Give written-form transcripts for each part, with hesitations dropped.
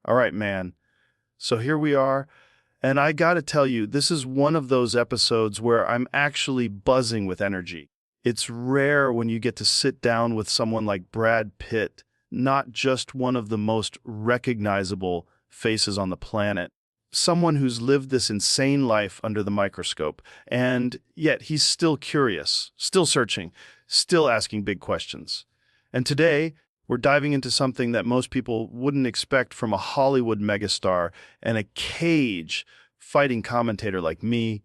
All right, man. So here we are, and I gotta tell you, this is one of those episodes where I'm actually buzzing with energy. It's rare when you get to sit down with someone like Brad Pitt, not just one of the most recognizable faces on the planet, someone who's lived this insane life under the microscope, and yet he's still curious, still searching, still asking big questions. And today, we're diving into something that most people wouldn't expect from a Hollywood megastar and a cage fighting commentator like me: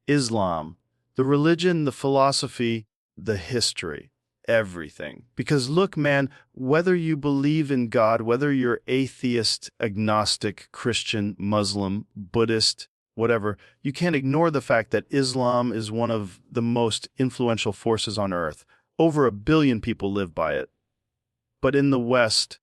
Islam. The religion, the philosophy, the history, everything. Because look, man, whether you believe in God, whether you're atheist, agnostic, Christian, Muslim, Buddhist, whatever, you can't ignore the fact that Islam is one of the most influential forces on earth. Over 1 billion people live by it. But in the West,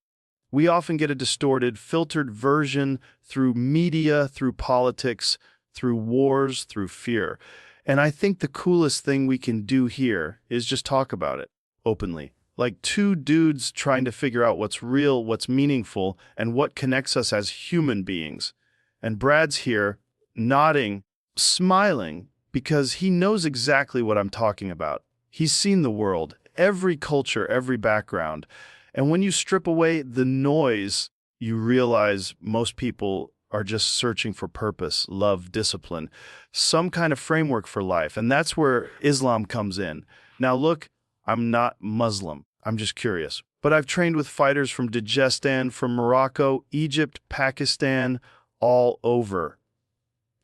we often get a distorted, filtered version through media, through politics, through wars, through fear. And I think the coolest thing we can do here is just talk about it openly. Like two dudes trying to figure out what's real, what's meaningful, and what connects us as human beings. And Brad's here, nodding, smiling, because he knows exactly what I'm talking about. He's seen the world, every culture, every background. And when you strip away the noise, you realize most people are just searching for purpose, love, discipline, some kind of framework for life. And that's where Islam comes in. Now look, I'm not Muslim. I'm just curious. But I've trained with fighters from Dagestan, from Morocco, Egypt, Pakistan, all over.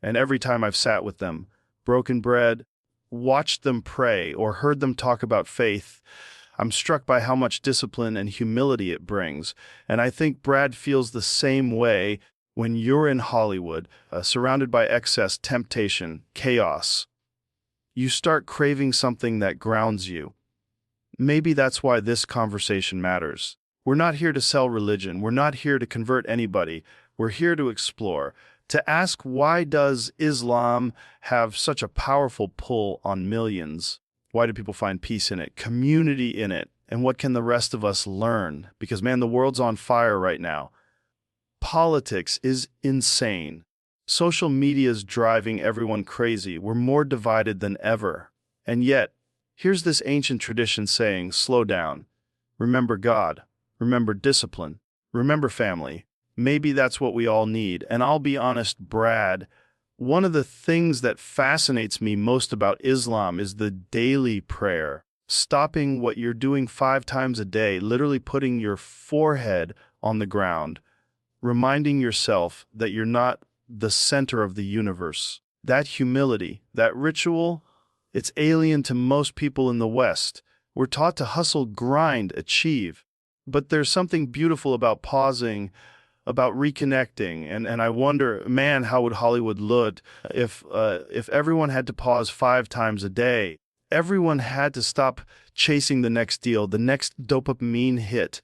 And every time I've sat with them, broken bread, watched them pray, or heard them talk about faith, I'm struck by how much discipline and humility it brings. And I think Brad feels the same way when you're in Hollywood, surrounded by excess, temptation, chaos. You start craving something that grounds you. Maybe that's why this conversation matters. We're not here to sell religion. We're not here to convert anybody. We're here to explore, to ask, why does Islam have such a powerful pull on millions? Why do people find peace in it, community in it? And what can the rest of us learn? Because, man, the world's on fire right now. Politics is insane. Social media is driving everyone crazy. We're more divided than ever. And yet, here's this ancient tradition saying, slow down. Remember God. Remember discipline. Remember family. Maybe that's what we all need. And I'll be honest, Brad, one of the things that fascinates me most about Islam is the daily prayer. Stopping what you're doing 5 times a day, literally putting your forehead on the ground, reminding yourself that you're not the center of the universe. That humility, that ritual, it's alien to most people in the West. We're taught to hustle, grind, achieve. But there's something beautiful about pausing, about reconnecting, and I wonder, man, how would Hollywood look if everyone had to pause 5 times a day? Everyone had to stop chasing the next deal, the next dopamine hit,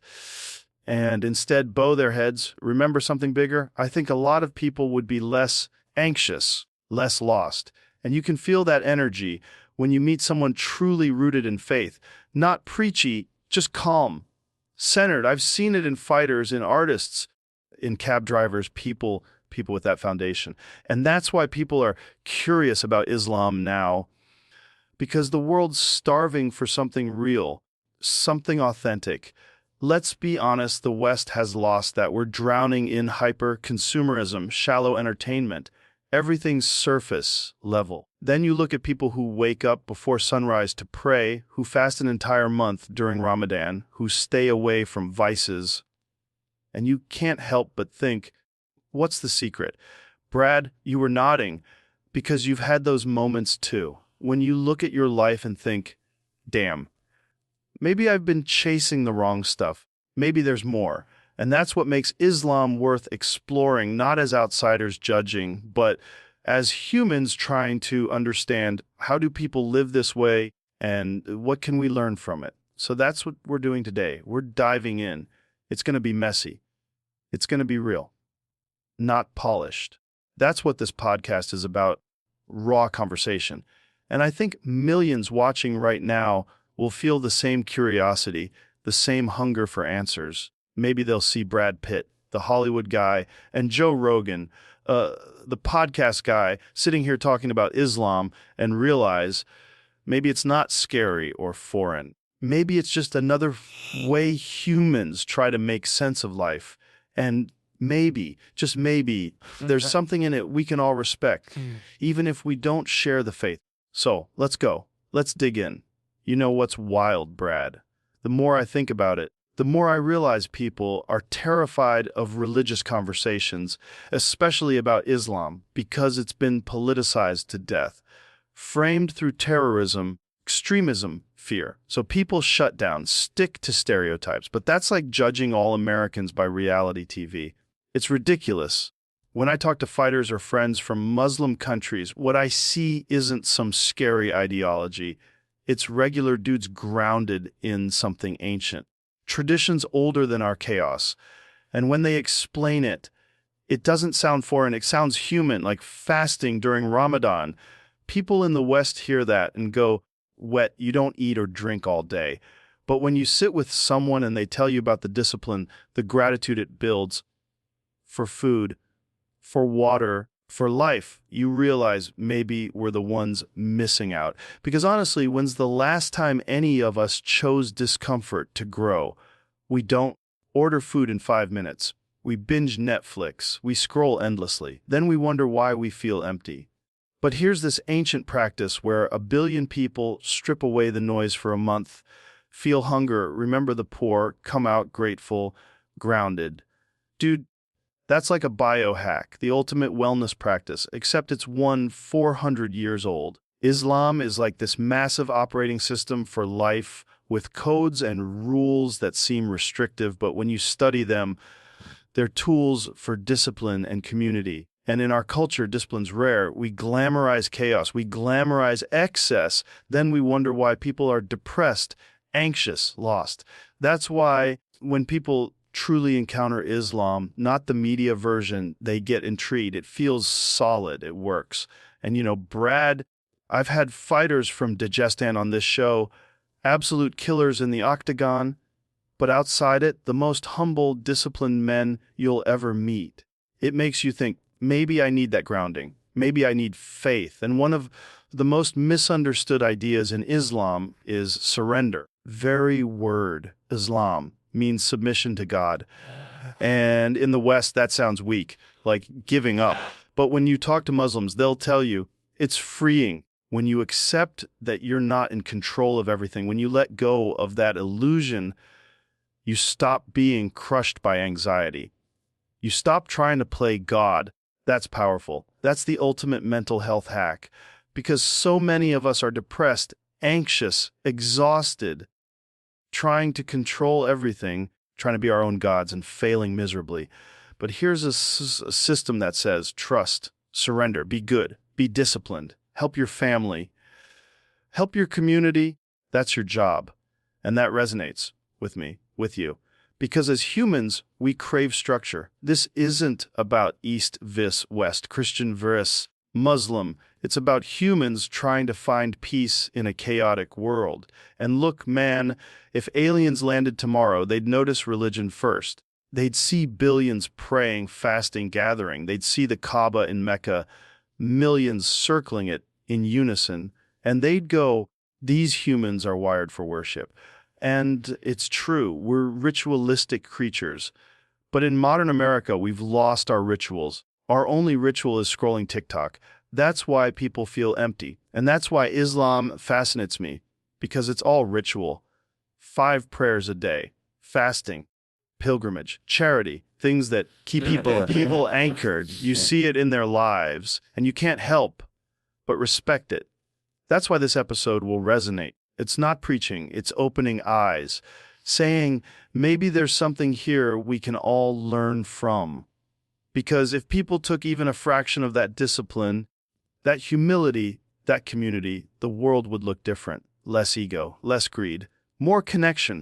and instead bow their heads, remember something bigger. I think a lot of people would be less anxious, less lost, and you can feel that energy when you meet someone truly rooted in faith, not preachy, just calm, centered. I've seen it in fighters, in artists, in cab drivers, people with that foundation. And that's why people are curious about Islam now, because the world's starving for something real, something authentic. Let's be honest, the West has lost that. We're drowning in hyper-consumerism, shallow entertainment. Everything's surface level. Then you look at people who wake up before sunrise to pray, who fast an entire month during Ramadan, who stay away from vices, and you can't help but think, what's the secret? Brad, you were nodding because you've had those moments too. When you look at your life and think, damn, maybe I've been chasing the wrong stuff. Maybe there's more. And that's what makes Islam worth exploring, not as outsiders judging, but as humans trying to understand, how do people live this way and what can we learn from it? So that's what we're doing today. We're diving in. It's going to be messy. It's going to be real, not polished. That's what this podcast is about, raw conversation. And I think millions watching right now will feel the same curiosity, the same hunger for answers. Maybe they'll see Brad Pitt the Hollywood guy, and Joe Rogan, the podcast guy, sitting here talking about Islam and realize maybe it's not scary or foreign. Maybe it's just another way humans try to make sense of life. And maybe, just maybe, there's something in it we can all respect, even if we don't share the faith. So, let's go. Let's dig in. You know what's wild, Brad? The more I think about it, the more I realize people are terrified of religious conversations, especially about Islam, because it's been politicized to death, framed through terrorism, extremism, fear. So people shut down, stick to stereotypes, but that's like judging all Americans by reality TV. It's ridiculous. When I talk to fighters or friends from Muslim countries, what I see isn't some scary ideology. It's regular dudes grounded in something ancient. Traditions older than our chaos. And when they explain it, it doesn't sound foreign, it sounds human, like fasting during Ramadan. People in the West hear that and go, "Wet, you don't eat or drink all day." But when you sit with someone and they tell you about the discipline, the gratitude it builds for food, for water, for life, you realize maybe we're the ones missing out. Because honestly, when's the last time any of us chose discomfort to grow? We don't order food in 5 minutes. We binge Netflix. We scroll endlessly. Then we wonder why we feel empty. But here's this ancient practice where 1 billion people strip away the noise for a month, feel hunger, remember the poor, come out grateful, grounded. Dude, that's like a biohack, the ultimate wellness practice, except it's 400 years old. Islam is like this massive operating system for life with codes and rules that seem restrictive, but when you study them, they're tools for discipline and community. And in our culture, discipline's rare. We glamorize chaos. We glamorize excess. Then we wonder why people are depressed, anxious, lost. That's why when people truly encounter Islam, not the media version, they get intrigued. It feels solid. It works. And, Brad, I've had fighters from Dagestan on this show, absolute killers in the octagon, but outside it, the most humble, disciplined men you'll ever meet. It makes you think, maybe I need that grounding. Maybe I need faith. And one of the most misunderstood ideas in Islam is surrender. Very word, Islam, means submission to God. And in the West, that sounds weak, like giving up. But when you talk to Muslims, they'll tell you it's freeing. When you accept that you're not in control of everything, when you let go of that illusion, you stop being crushed by anxiety. You stop trying to play God. That's powerful. That's the ultimate mental health hack. Because so many of us are depressed, anxious, exhausted, trying to control everything, trying to be our own gods and failing miserably. But here's a system that says trust, surrender, be good, be disciplined, help your family, help your community. That's your job. And that resonates with me, with you. Because as humans, we crave structure. This isn't about East vs. West, Christian vs. Muslim. It's about humans trying to find peace in a chaotic world. And look, man, if aliens landed tomorrow, they'd notice religion first. They'd see billions praying, fasting, gathering. They'd see the Kaaba in Mecca, millions circling it in unison. And they'd go, these humans are wired for worship. And it's true, we're ritualistic creatures. But in modern America, we've lost our rituals. Our only ritual is scrolling TikTok. That's why people feel empty. And that's why Islam fascinates me, because it's all ritual. 5 prayers a day, fasting, pilgrimage, charity, things that keep people anchored. You see it in their lives, and you can't help but respect it. That's why this episode will resonate. It's not preaching, it's opening eyes, saying maybe there's something here we can all learn from. Because if people took even a fraction of that discipline, that humility, that community, the world would look different. Less ego, less greed, more connection.